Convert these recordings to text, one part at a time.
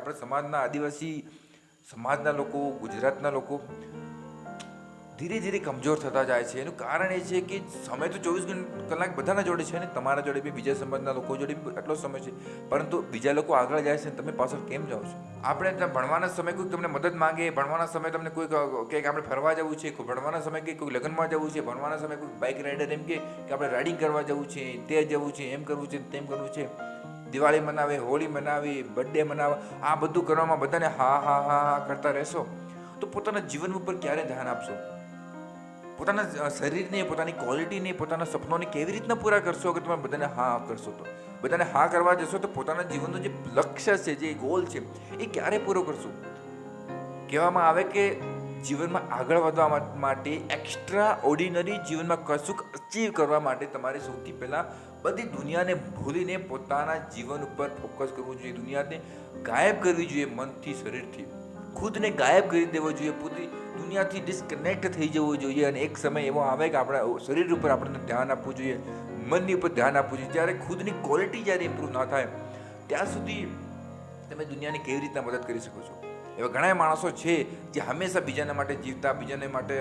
આપણે સમાજના આદિવાસી સમાજના લોકો, ગુજરાતના લોકો ધીરે ધીરે કમજોર થતા જાય છે. એનું કારણ એ છે કે સમય તો 24 કલાક બધાના જોડે છે ને, તમારા જોડે બી, બીજા સમાજના લોકો જોડે બી આટલો સમય છે, પરંતુ બીજા લોકો આગળ જાય છે ને તમે પાછળ કેમ જાઓ છો? આપણે ત્યાં ભણવાના સમયે કોઈ તમને મદદ માંગે, ભણવાના સમયે તમને કોઈ કે આપણે ફરવા જવું છે, ભણવાના સમયે કે કોઈ લગ્નમાં જવું છે, ભણવાના સમયે કોઈ બાઇક રાઇડર એમ કે આપણે રાઇડિંગ કરવા જવું છે, તે જવું છે, એમ કરવું છે, તેમ કરવું છે, દિવાળી મનાવે, હોળી મનાવી, બર્થડે મનાવે, આ બધું કરવામાં બધાને હા હા હા હા કરતા રહેશો તો પોતાના જીવન ઉપર ક્યારે ધ્યાન આપશો? પોતાના શરીરને, પોતાની ક્વોલિટીને, પોતાના સપનોને કેવી રીતના પૂરા કરશો અગર તમે બધાને હા કરશો તો? બધાને હા કરવા જશો તો પોતાના જીવનનો જે લક્ષ્ય છે, જે ગોલ છે, એ ક્યારે પૂરો કરશો? કહેવામાં આવે કે જીવનમાં આગળ વધવા માટે, એક્સ્ટ્રા ઓર્ડિનરી જીવનમાં કશુંક અચીવ કરવા માટે તમારે સૌથી પહેલાં બધી દુનિયાને ભૂલીને પોતાના જીવન ઉપર ફોકસ કરવું જોઈએ. દુનિયાને ગાયબ કરવી જોઈએ, મનથી, શરીરથી ખુદને ગાયબ કરી દેવો જોઈએ, પૂરી દુનિયાથી ડિસ્કનેક્ટ થઈ જવું જોઈએ. અને એક સમય એવો આવે કે આપણા શરીર ઉપર આપણને ધ્યાન આપવું જોઈએ, મનની ઉપર ધ્યાન આપવું જોઈએ. જ્યારે ખુદની ક્વોલિટી જ્યારે ઇમ્પ્રૂવ ના થાય ત્યાં સુધી તમે દુનિયાને કેવી રીતના મદદ કરી શકો છો? એવા ઘણા માણસો છે જે હંમેશા બીજાના માટે જીવતા, બીજાને માટે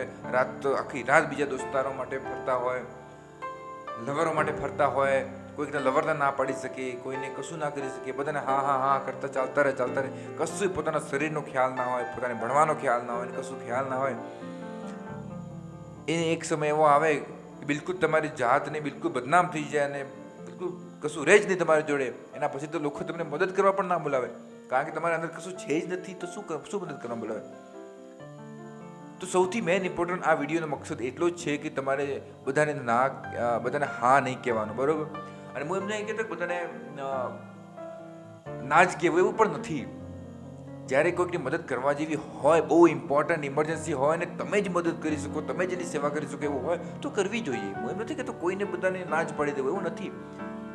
આખી રાત બીજા દોસ્તારો માટે ફરતા હોય, લવરો માટે ફરતા હોય, કોઈકને લવરને ના પાડી શકે, કોઈને કશું ના કરી શકે, બધાને હા હા હા કરતા ચાલતા રહે. કશું પોતાના શરીરનો ખ્યાલ ના હોય, પોતાને ભણવાનો ખ્યાલ ના હોય, કશું ખ્યાલ ના હોય. એને એક સમય એવો આવે કે બિલકુલ તમારી જાતને બિલકુલ બદનામ થઈ જાય અને બિલકુલ કશું રહે જ નહીં તમારી જોડે. એના પછી તો લોકો તમને મદદ કરવા પણ ના બોલાવે, કારણ કે તમારા અંદર કશું છે જ નથી, તો શું મદદ કરવા બોલાવે? તો સૌથી મેઇન ઇમ્પોર્ટન્ટ આ વિડીયોનો મકસદ એટલો જ છે કે તમારે બધાને હા નહીં કહેવાનું, બરોબર? અને હું એમ નહીં કહેતો બધાને ના જ કહેવું, એવું પણ નથી. જ્યારે કોઈકની મદદ કરવા જેવી હોય, બહુ ઇમ્પોર્ટન્ટ ઇમરજન્સી હોય ને તમે જ મદદ કરી શકો, તમે જ એની સેવા કરી શકો એવું હોય તો કરવી જોઈએ. હું એમ નથી કહેતો કોઈને બધાને ના જ પાડી દેવું, એવું નથી.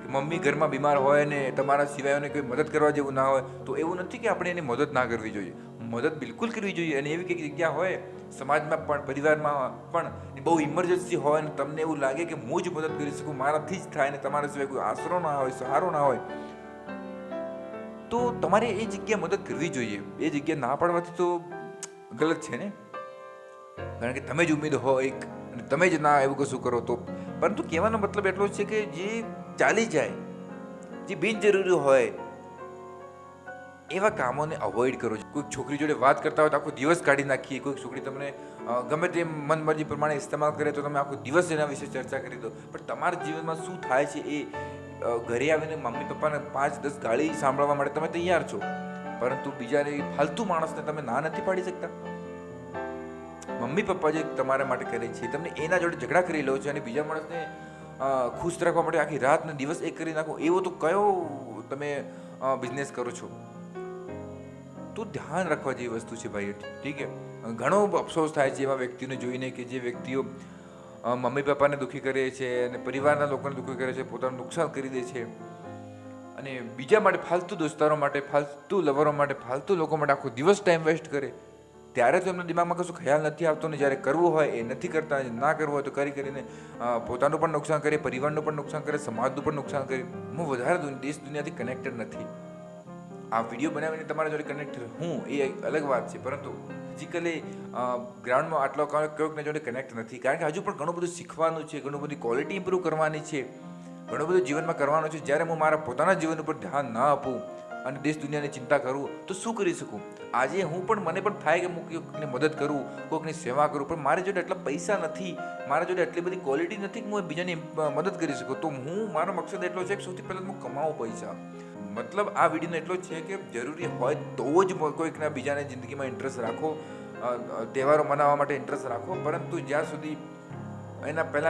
કે મમ્મી ઘરમાં બીમાર હોય ને તમારા સિવાયને કોઈ મદદ કરવા જેવું ના હોય તો એવું નથી કે આપણે એની મદદ ના કરવી જોઈએ. મદદ બિલકુલ કરવી જોઈએ. અને એવી કંઈક જગ્યા હોય સમાજમાં પણ, પરિવારમાં પણ બહુ ઇમરજન્સી હોય ને તમને એવું લાગે કે હું જ મદદ કરી શકું, મારાથી જ થાય ને તમારા સિવાય કોઈ આશરો ના હોય, સહારો ના હોય, તો તમારે એ જગ્યાએ મદદ કરવી જોઈએ. એ જગ્યાએ ના પાડવાથી તો ગલત છે ને, કારણ કે તમે જ ઉમેદ હોય અને તમે જ ના એવું કશું કરો તો. પરંતુ કહેવાનો મતલબ એટલો છે કે જે ચાલી જાય, જે બિનજરૂરી હોય એવા કામોને અવોઇડ કરો. કોઈક છોકરી જોડે વાત કરતા હોય તો આખો દિવસ કાઢી નાખીએ, કોઈક છોકરી તમને ગમે તેમ મનમરજી પ્રમાણે ઇસ્તેમાલ કરે તો તમે આખો દિવસ એના વિશે ચર્ચા કરી દો. પણ તમારા જીવનમાં શું થાય છે એ ઘરે આવીને મમ્મી પપ્પાને 5-10 ગાળી સાંભળવા માટે તમે તૈયાર છો, પરંતુ બીજાને ફાલતુ માણસને તમે ના નથી પાડી શકતા. મમ્મી પપ્પા જે તમારા માટે કરે છે, તમને એના જોડે ઝઘડા કરી લો છો અને બીજા માણસને ખુશ રાખવા માટે આખી રાત ને દિવસ એક કરી નાખો, એવો તો કયો તમે બિઝનેસ કરો છો? તો ધ્યાન રાખવા જેવી વસ્તુ છે ભાઈ, ઠીક છે. ઘણો અફસોસ થાય છે એવા વ્યક્તિને જોઈને કે જે વ્યક્તિઓ મમ્મી પપ્પાને દુઃખી કરે છે અને પરિવારના લોકોને દુઃખી કરે છે, પોતાનું નુકસાન કરી દે છે અને બીજા માટે, ફાલતુ દોસ્તારો માટે, ફાલતુ લવરો માટે, ફાલતુ લોકો માટે આખો દિવસ ટાઈમ વેસ્ટ કરે. ત્યારે તો એમના દિમાગમાં કશું ખ્યાલ નથી આવતો ને જ્યારે કરવું હોય એ નથી કરતા, ના કરવું હોય તો કરીને પોતાનું પણ નુકસાન કરે, પરિવારનું પણ નુકસાન કરે, સમાજનું પણ નુકસાન કરે. હું વધારે દેશ દુનિયાથી કનેક્ટેડ નથી. આ વિડીયો બનાવીને તમારા જોડે કનેક્ટ હું એ અલગ વાત છે, પરંતુ ફિઝિકલી ગ્રાઉન્ડમાં આટલો કોઈકને જોડે કનેક્ટ નથી, કારણ કે હજુ પણ ઘણું બધું શીખવાનું છે, ઘણું બધી ક્વોલિટી ઇમ્પ્રૂવ કરવાની છે, ઘણું બધું જીવનમાં કરવાનું છે. જ્યારે હું મારા પોતાના જીવન ઉપર ધ્યાન ના આપું અને દેશ દુનિયાની ચિંતા કરું તો શું કરી શકું? આજે મને પણ થાય કે હું કોઈકની મદદ કરું, કોઈકની સેવા કરું, પણ મારી જોડે એટલા પૈસા નથી, મારા જોડે એટલી બધી ક્વોલિટી નથી કે હું બીજાની મદદ કરી શકું. તો મારો મકસદ એટલો છે કે સૌથી પહેલાં હું કમાવું પૈસા. મતલબ આ વિડીયોનો એટલો જ છે કે જરૂરી હોય તો જ કોઈકના બીજાની જિંદગીમાં ઇન્ટરેસ્ટ રાખો, તહેવારો મનાવવા માટે ઇન્ટરેસ્ટ રાખો, પરંતુ જ્યાં સુધી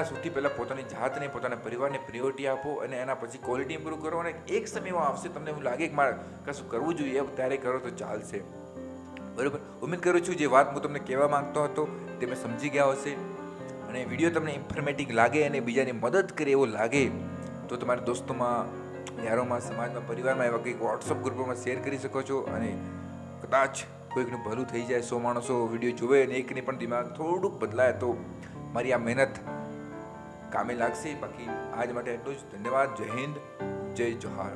સૌથી પહેલાં પોતાની જાતને, પોતાના પરિવારને પ્રિયોરિટી આપો અને એના પછી ક્વોલિટી ઇમ્પ્રૂવ કરો. અને એક સમય એવો આવશે તમને એવું લાગે કે મારે કશું કરવું જોઈએ, ત્યારે કરો તો ચાલશે, બરાબર? ઉમ્મીદ કરું છું જે વાત હું તમને કહેવા માંગતો હતો તે મેં સમજી ગયા હશે અને વિડીયો તમને ઇન્ફોર્મેટિવ લાગે અને બીજાની મદદ કરે એવો લાગે તો તમારા દોસ્તોમાં, યારોમાં, સમાજમાં, પરિવારમાં એવા કંઈક વોટ્સઅપ ગ્રુપોમાં શેર કરી શકો છો. અને કદાચ કોઈકનું ભલું થઈ જાય, 100 માણસો વિડીયો જોવે અને એકને પણ દિમાગ થોડુંક બદલાય તો મારી આ મહેનત કામે લાગશે. બાકી આજ માટે એટલું જ. ધન્યવાદ. જય હિન્દ, જય જોહાર.